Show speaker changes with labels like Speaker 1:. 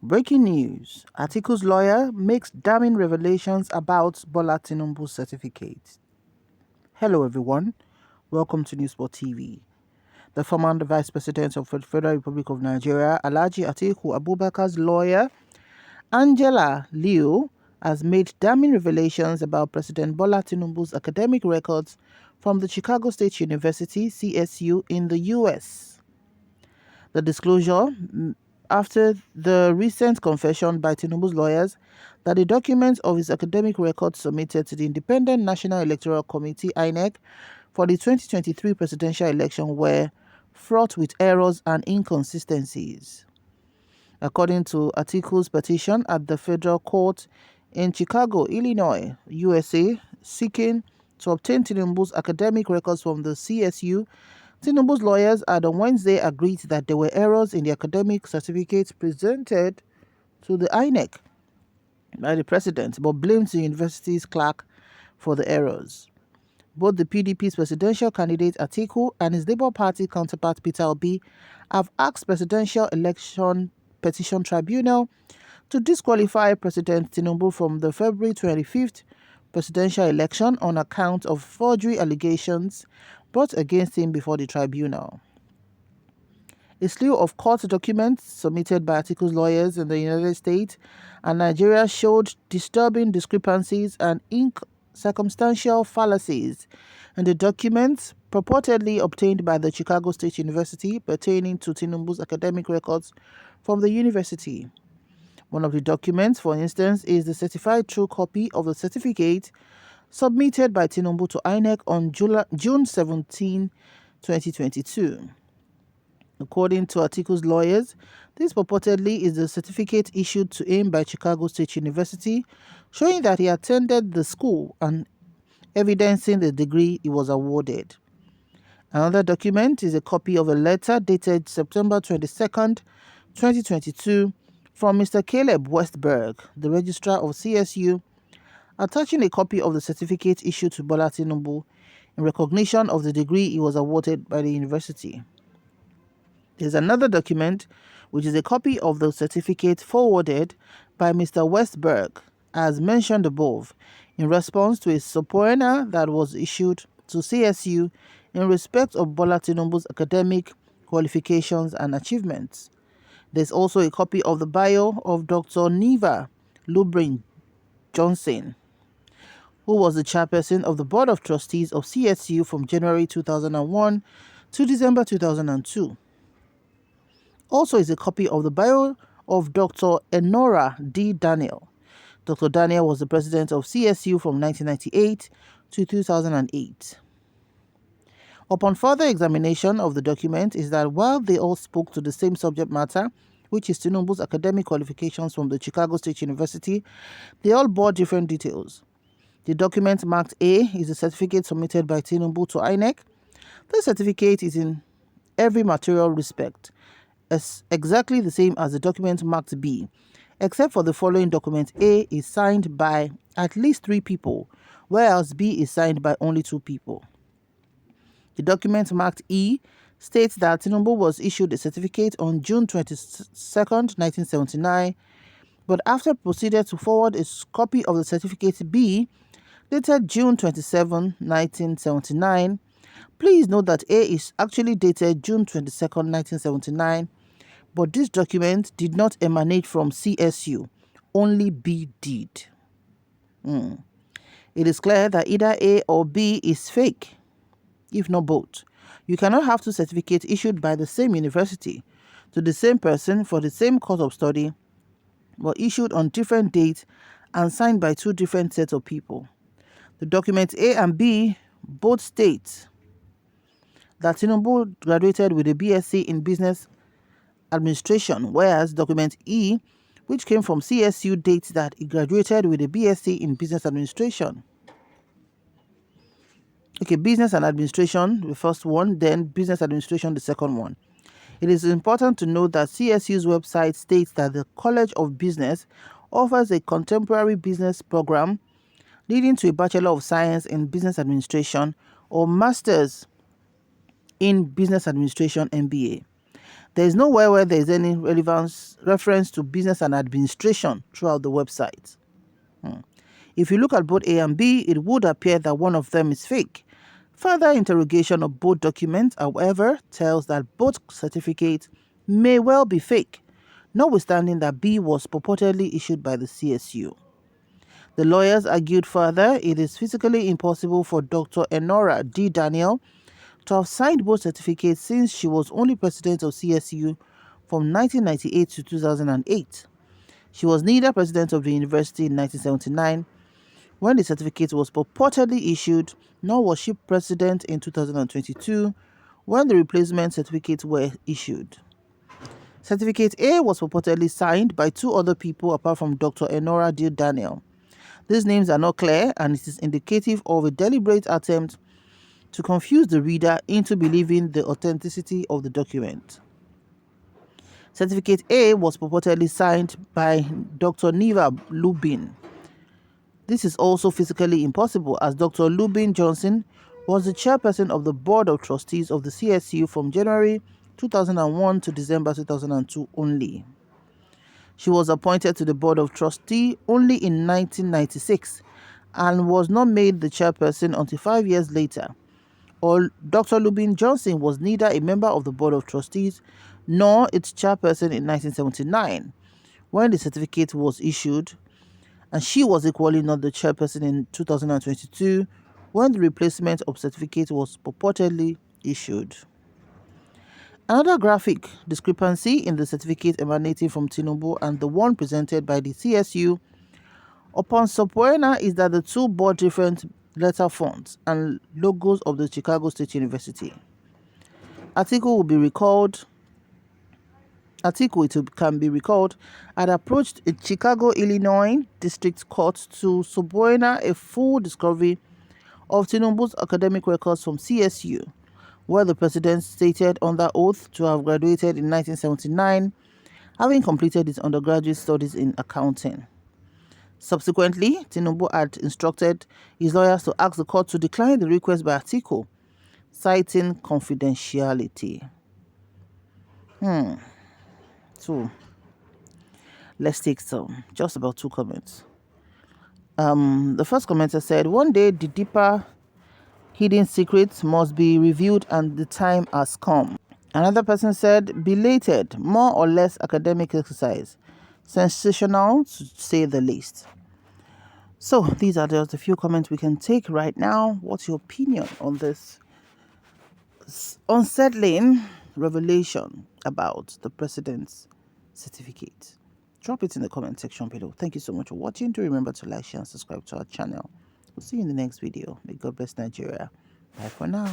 Speaker 1: Breaking news. Atiku's lawyer makes damning revelations about Bola Tinubu's certificate. Hello everyone. Welcome to newsspottv. The former Vice President of the Federal Republic of Nigeria, Alhaji Atiku Abubakar's lawyer, Angela Liu, has made damning revelations about President Bola Tinubu's academic records from the Chicago State University, CSU, in the US. The disclosure after the recent confession by Tinubu's lawyers that the documents of his academic records submitted to the Independent National Electoral Committee (INEC) for the 2023 presidential election were fraught with errors and inconsistencies. According to Atiku's petition at the federal court in Chicago, Illinois, USA, seeking to obtain Tinubu's academic records from the CSU, Tinubu's lawyers had on Wednesday agreed that there were errors in the academic certificates presented to the INEC by the president, but blamed the university's clerk for the errors. Both the PDP's presidential candidate Atiku and his Labour Party counterpart Peter Obi have asked Presidential Election Petition Tribunal to disqualify President Tinubu from the February 25th presidential election on account of forgery allegations brought against him before the tribunal. A slew of court documents submitted by Atiku's lawyers in the United States and Nigeria showed disturbing discrepancies and circumstantial fallacies in the documents purportedly obtained by the Chicago State University pertaining to Tinubu's academic records from the university. One of the documents, for instance, is the certified true copy of the certificate submitted by Tinubu to INEC on June 17, 2022. According to Atiku's lawyers, this purportedly is the certificate issued to him by Chicago State University, showing that he attended the school and evidencing the degree he was awarded. Another document is a copy of a letter dated September 22nd, 2022, from Mr. Caleb Westberg, the registrar of CSU, attaching a copy of the certificate issued to Bola Tinubu in recognition of the degree he was awarded by the university. There is another document, which is a copy of the certificate forwarded by Mr. Westberg, as mentioned above, in response to a subpoena that was issued to CSU in respect of Bola Tinubu's academic qualifications and achievements. There's also a copy of the bio of Dr. Neva Lubrin Johnson, who was the chairperson of the Board of Trustees of CSU from January 2001 to December 2002. Also is a copy of the bio of Dr. Enora D. Daniel. Dr. Daniel was the president of CSU from 1998 to 2008. Upon further examination of the document is that while they all spoke to the same subject matter, which is Tinubu's academic qualifications from the Chicago State University, they all bore different details. The document marked A is a certificate submitted by Tinubu to INEC. This certificate is in every material respect exactly the same as the document marked B, except for the following document. A is signed by at least 3 people, whereas B is signed by only 2 people. The document marked E states that Tinubu was issued a certificate on June 22nd, 1979, but after proceeded to forward a copy of the certificate B, dated June 27, 1979. Please note that A is actually dated June 22nd, 1979, but this document did not emanate from CSU, only B did. It is clear that either A or B is fake, if not both. You cannot have 2 certificates issued by the same university to the same person for the same course of study, but issued on different dates and signed by 2 different sets of people. The documents A and B both state that Tinubu graduated with a BSc in Business Administration, whereas document E, which came from CSU, dates that he graduated with a BSc in Business Administration. Business and Administration, the first one, then Business Administration, the second one. It is important to note that CSU's website states that the College of Business offers a contemporary business program leading to a Bachelor of Science in Business Administration or Master's in Business Administration (MBA). There is nowhere where there is any reference to business and administration throughout the website. If you look at both A and B, it would appear that one of them is fake. Further interrogation of both documents, however, tells that both certificates may well be fake, notwithstanding that B was purportedly issued by the CSU. The lawyers argued further it is physically impossible for Dr. Enora D. Daniel to have signed both certificates since she was only president of CSU from 1998 to 2008. She was neither president of the university in 1979 when the certificate was purportedly issued, nor was she president in 2022 when the replacement certificates were issued. Certificate A was purportedly signed by two other people apart from Dr. Enora D. Daniel. These names are not clear, and it is indicative of a deliberate attempt to confuse the reader into believing the authenticity of the document. Certificate A was purportedly signed by Dr. Neva Lubin. This is also physically impossible as Dr. Lubin Johnson was the chairperson of the Board of Trustees of the CSU from January 2001 to December 2002 only. She was appointed to the Board of Trustees only in 1996 and was not made the chairperson until 5 years later. Dr. Lubin Johnson was neither a member of the Board of Trustees nor its chairperson in 1979 when the certificate was issued, and she was equally not the chairperson in 2022 when the replacement of certificate was purportedly issued. Another graphic discrepancy in the certificate emanating from Tinubu and the one presented by the CSU upon subpoena is that the two bore different letter fonts and logos of the Chicago State University. Atiku, it can be recalled, had approached a Chicago, Illinois District Court to subpoena a full discovery of Tinubu's academic records from CSU, where the president stated under oath to have graduated in 1979, having completed his undergraduate studies in accounting. Subsequently, Tinubu had instructed his lawyers to ask the court to decline the request by Atiku, citing confidentiality. So, let's take just about two comments. The first commenter said, one day the deeper hidden secrets must be revealed and the time has come. Another person said, belated, more or less academic exercise. Sensational, to say the least. So, these are just a few comments we can take right now. What's your opinion on this unsettling revelation about the president's certificate? Drop it in the comment section below. Thank you so much for watching. Do remember to like, share, and subscribe to our channel. We'll see you in the next video. May God bless Nigeria. Bye for now.